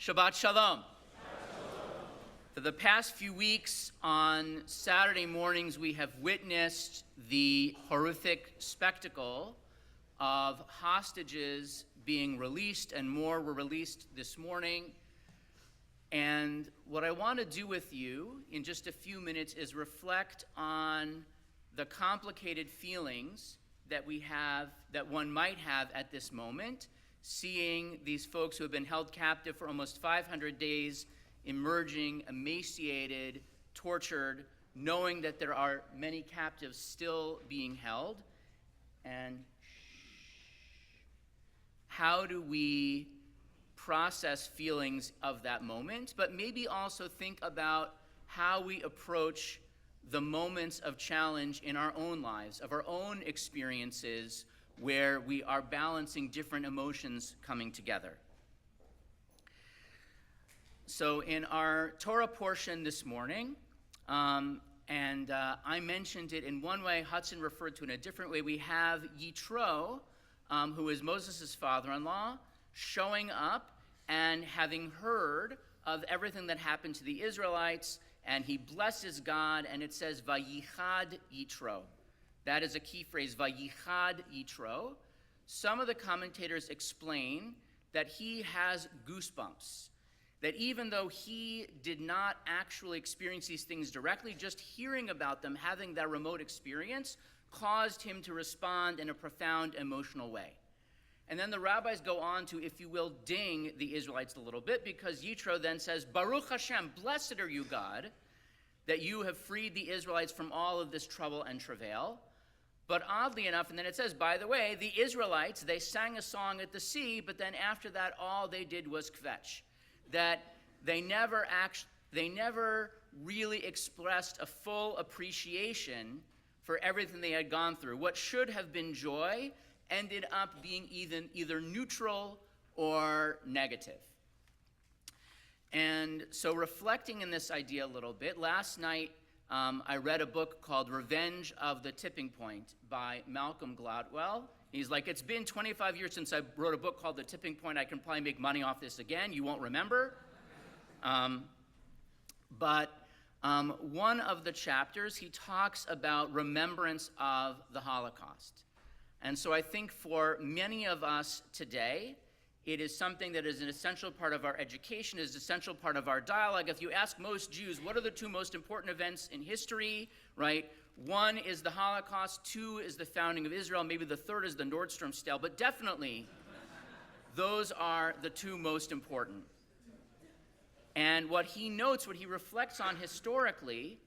Shabbat Shalom. For the past few weeks, on Saturday mornings, we have witnessed the horrific spectacle of hostages being released, and more were released this morning. And what I want to do with you in just a few minutes is reflect on the complicated feelings that we have, that one might have at this moment, seeing these folks who have been held captive for almost 500 days, emerging emaciated, tortured, knowing that there are many captives still being held. And how do we process feelings of that moment, but maybe also think about how we approach the moments of challenge in our own lives, of our own experiences, where we are balancing different emotions coming together. So in our Torah portion this morning, I mentioned it in one way, Hudson referred to it in a different way, we have Yitro, who is Moses' father-in-law, showing up and having heard of everything that happened to the Israelites, and he blesses God, and it says, Vayichad Yitro. That is a key phrase, Vayichad Yitro. Some of the commentators explain that he has goosebumps, that even though he did not actually experience these things directly, just hearing about them, having that remote experience, caused him to respond in a profound emotional way. And then the rabbis go on to, if you will, ding the Israelites a little bit, because Yitro then says, Baruch Hashem, blessed are you, God, that you have freed the Israelites from all of this trouble and travail. But oddly enough, and then it says, by the way, the Israelites, they sang a song at the sea, but then after that, all they did was kvetch. That they never really expressed a full appreciation for everything they had gone through. What should have been joy ended up being either neutral or negative. And so reflecting in this idea a little bit, last night I read a book called Revenge of the Tipping Point by Malcolm Gladwell. He's like, it's been 25 years since I wrote a book called The Tipping Point. I can probably make money off this again. You won't remember. But one of the chapters, he talks about remembrance of the Holocaust. And so I think for many of us today, it is something that is an essential part of our education, is an essential part of our dialogue. If you ask most Jews, what are the two most important events in history, right? One is the Holocaust, two is the founding of Israel, maybe the third is the Nordstrom sale, but definitely those are the two most important. And what he notes, what he reflects on historically,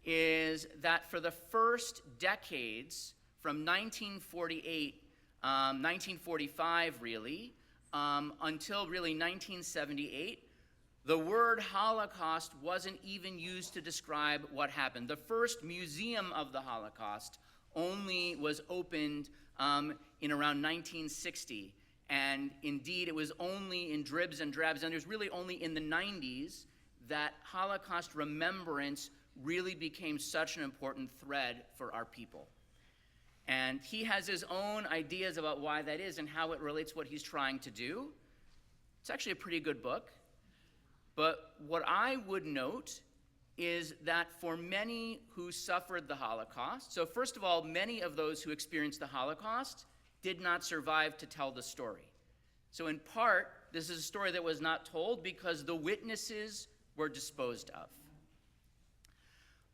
is that for the first decades, from 1945 really, until really 1978, the word Holocaust wasn't even used to describe what happened. The first museum of the Holocaust only was opened in around 1960. And indeed, it was only in dribs and drabs, and it was really only in the 90s that Holocaust remembrance really became such an important thread for our people. And he has his own ideas about why that is and how it relates to what he's trying to do. It's actually a pretty good book. But what I would note is that for many who suffered the Holocaust, so first of all, many of those who experienced the Holocaust did not survive to tell the story. So in part, this is a story that was not told because the witnesses were disposed of.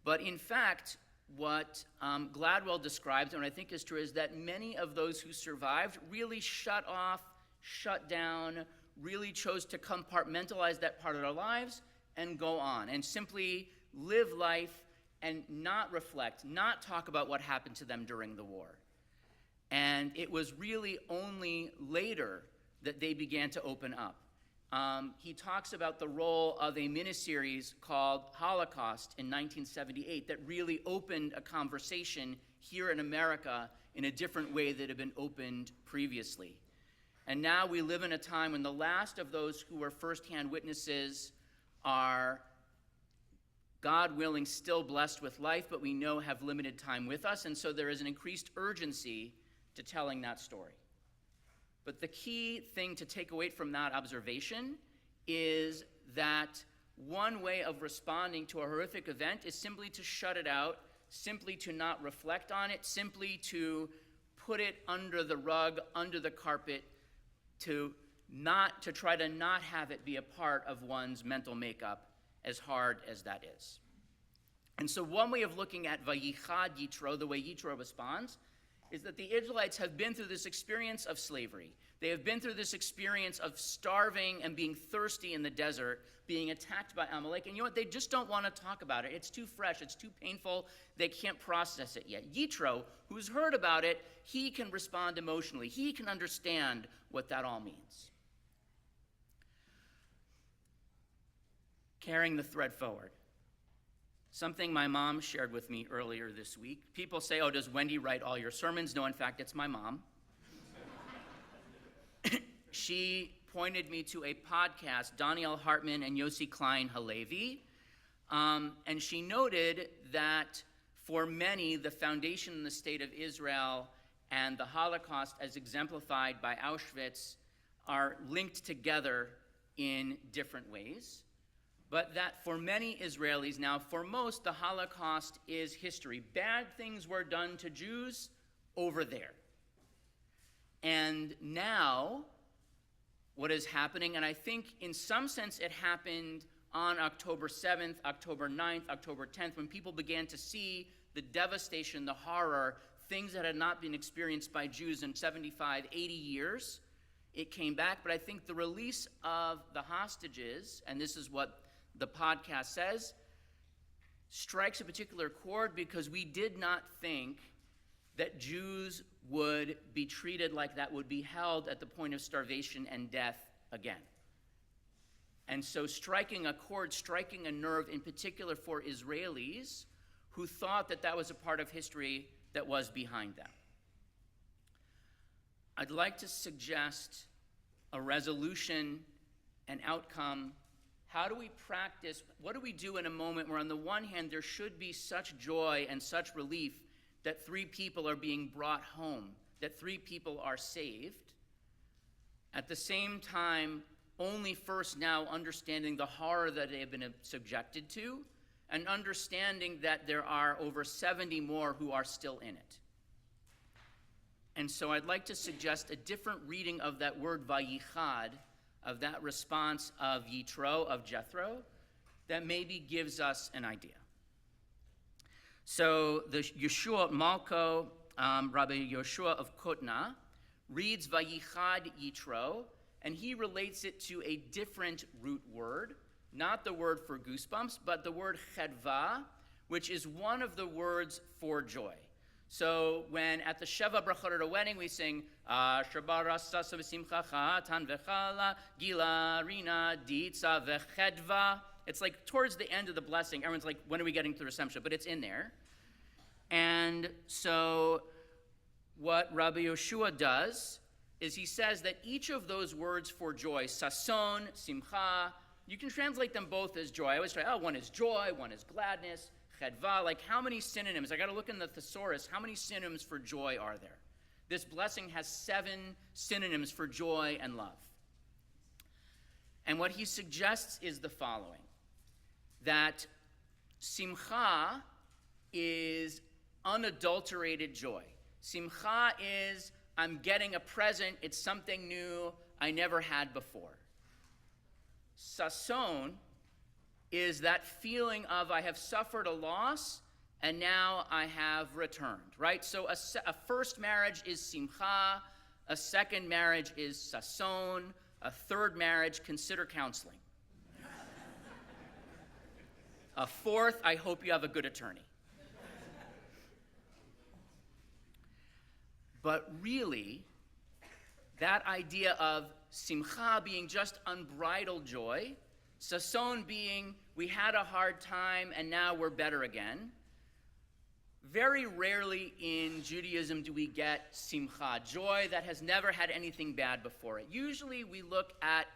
But in fact, what Gladwell describes, and I think is true, is that many of those who survived really shut off, shut down, really chose to compartmentalize that part of their lives and go on and simply live life and not reflect, not talk about what happened to them during the war. And it was really only later that they began to open up. He talks about the role of a miniseries called Holocaust in 1978 that really opened a conversation here in America in a different way that had been opened previously. And now we live in a time when the last of those who were firsthand witnesses are, God willing, still blessed with life, but we know have limited time with us, and so there is an increased urgency to telling that story. But the key thing to take away from that observation is that one way of responding to a horrific event is simply to shut it out, simply to not reflect on it, simply to put it under the rug, under the carpet, to try to not have it be a part of one's mental makeup, as hard as that is. And so one way of looking at Vayichad Yitro, the way Yitro responds, is that the Israelites have been through this experience of slavery. They have been through this experience of starving and being thirsty in the desert, being attacked by Amalek. And you know what? They just don't want to talk about it. It's too fresh. It's too painful. They can't process it yet. Yitro, who's heard about it, he can respond emotionally. He can understand what that all means. Carrying the thread forward. Something my mom shared with me earlier this week. People say, oh, does Wendy write all your sermons? No, in fact, it's my mom. She pointed me to a podcast, Daniel Hartman and Yossi Klein Halevi, and she noted that for many, the foundation in the state of Israel and the Holocaust as exemplified by Auschwitz are linked together in different ways. But that for many Israelis now, for most, the Holocaust is history. Bad things were done to Jews over there. And now, what is happening, and I think in some sense it happened on October 7th, October 9th, October 10th, when people began to see the devastation, the horror, things that had not been experienced by Jews in 75, 80 years. It came back, but I think the release of the hostages, and this is what the podcast says, strikes a particular chord because we did not think that Jews would be treated like that, would be held at the point of starvation and death again. And so striking a chord, striking a nerve in particular for Israelis who thought that that was a part of history that was behind them. I'd like to suggest a resolution, an outcome. How do we practice? What do we do in a moment where on the one hand there should be such joy and such relief that 3 people are being brought home, that 3 people are saved? At the same time, only first now understanding the horror that they have been subjected to and understanding that there are over 70 more who are still in it. And so I'd like to suggest a different reading of that word vayichad, of that response of Yitro, of Jethro, that maybe gives us an idea. So the Yeshua Malko, Rabbi Yeshua of Kotna, reads Vayichad Yitro, and he relates it to a different root word, not the word for goosebumps, but the word chedva, which is one of the words for joy. So when at the Sheva Brachot at a wedding we sing Shabara Sasa V'Simchacha Tan V'Chala Gila Rina Ditza V'Chedva. It's like towards the end of the blessing. Everyone's like, when are we getting to the reception? But it's in there. And so what Rabbi Yeshua does is he says that each of those words for joy, sason, simcha, you can translate them both as joy. I always try, one is joy, one is gladness. Chedva, like how many synonyms? I got to look in the thesaurus. How many synonyms for joy are there? This blessing has 7 synonyms for joy and love. And what he suggests is the following, that simcha is unadulterated joy. Simcha is, I'm getting a present, it's something new I never had before. Sason is that feeling of I have suffered a loss and now I have returned, right? So a first marriage is simcha, a second marriage is sason, a third marriage, consider counseling. A fourth, I hope you have a good attorney. But really, that idea of simcha being just unbridled joy, sason being we had a hard time and now we're better again. Very rarely in Judaism do we get simcha, joy that has never had anything bad before it. Usually we look at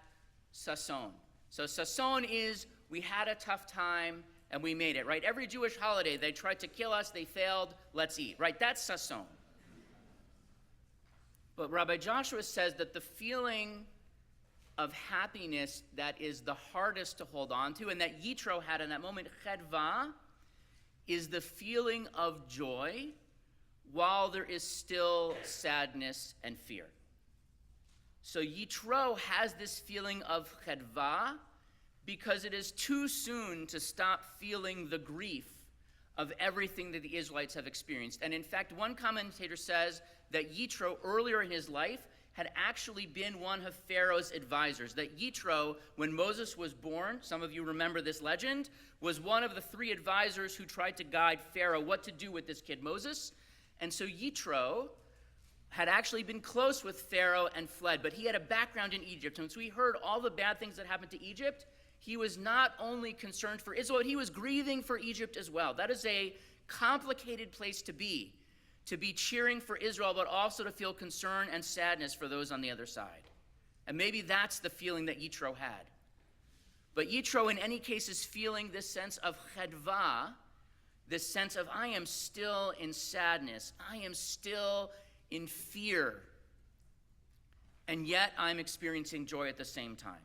sason. So sason is we had a tough time and we made it, right? Every Jewish holiday, they tried to kill us, they failed, let's eat, right? That's sason. But Rabbi Joshua says that the feeling of happiness that is the hardest to hold on to, and that Yitro had in that moment, chedva, is the feeling of joy while there is still sadness and fear. So Yitro has this feeling of chedva because it is too soon to stop feeling the grief of everything that the Israelites have experienced. And in fact, one commentator says that Yitro, earlier in his life, had actually been one of Pharaoh's advisors. That Yitro, when Moses was born, some of you remember this legend, was one of the 3 advisors who tried to guide Pharaoh what to do with this kid Moses. And so Yitro had actually been close with Pharaoh and fled, but he had a background in Egypt. And so he heard all the bad things that happened to Egypt. He was not only concerned for Israel, he was grieving for Egypt as well. That is a complicated place to be cheering for Israel, but also to feel concern and sadness for those on the other side. And maybe that's the feeling that Yitro had. But Yitro, in any case, is feeling this sense of chedva, this sense of I am still in sadness, I am still in fear, and yet I'm experiencing joy at the same time.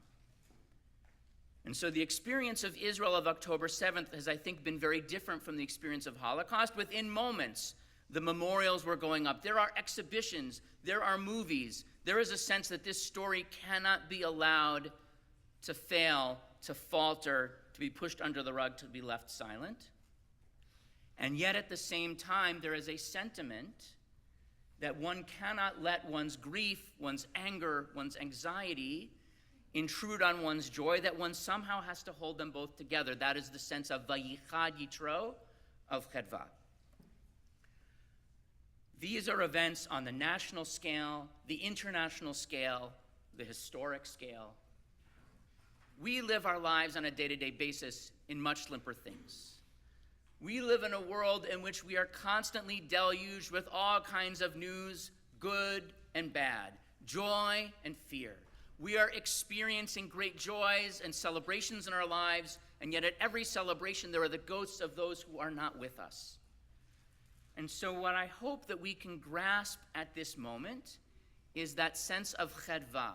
And so the experience of Israel of October 7th has, I think, been very different from the experience of Holocaust. Within moments, the memorials were going up. There are exhibitions. There are movies. There is a sense that this story cannot be allowed to fail, to falter, to be pushed under the rug, to be left silent. And yet at the same time, there is a sentiment that one cannot let one's grief, one's anger, one's anxiety intrude on one's joy, that one somehow has to hold them both together. That is the sense of vayichad Yitro, of chedva. These are events on the national scale, the international scale, the historic scale. We live our lives on a day-to-day basis in much simpler things. We live in a world in which we are constantly deluged with all kinds of news, good and bad, joy and fear. We are experiencing great joys and celebrations in our lives, and yet at every celebration there are the ghosts of those who are not with us. And so what I hope that we can grasp at this moment is that sense of chedva,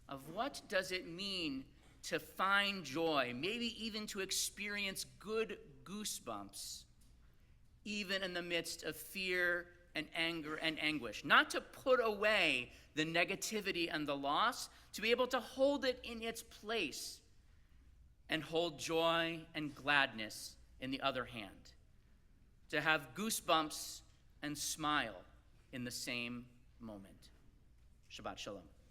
of what does it mean to find joy, maybe even to experience good goosebumps, even in the midst of fear and anger and anguish. Not to put away the negativity and the loss, to be able to hold it in its place and hold joy and gladness in the other hand. To have goosebumps and smile in the same moment. Shabbat Shalom.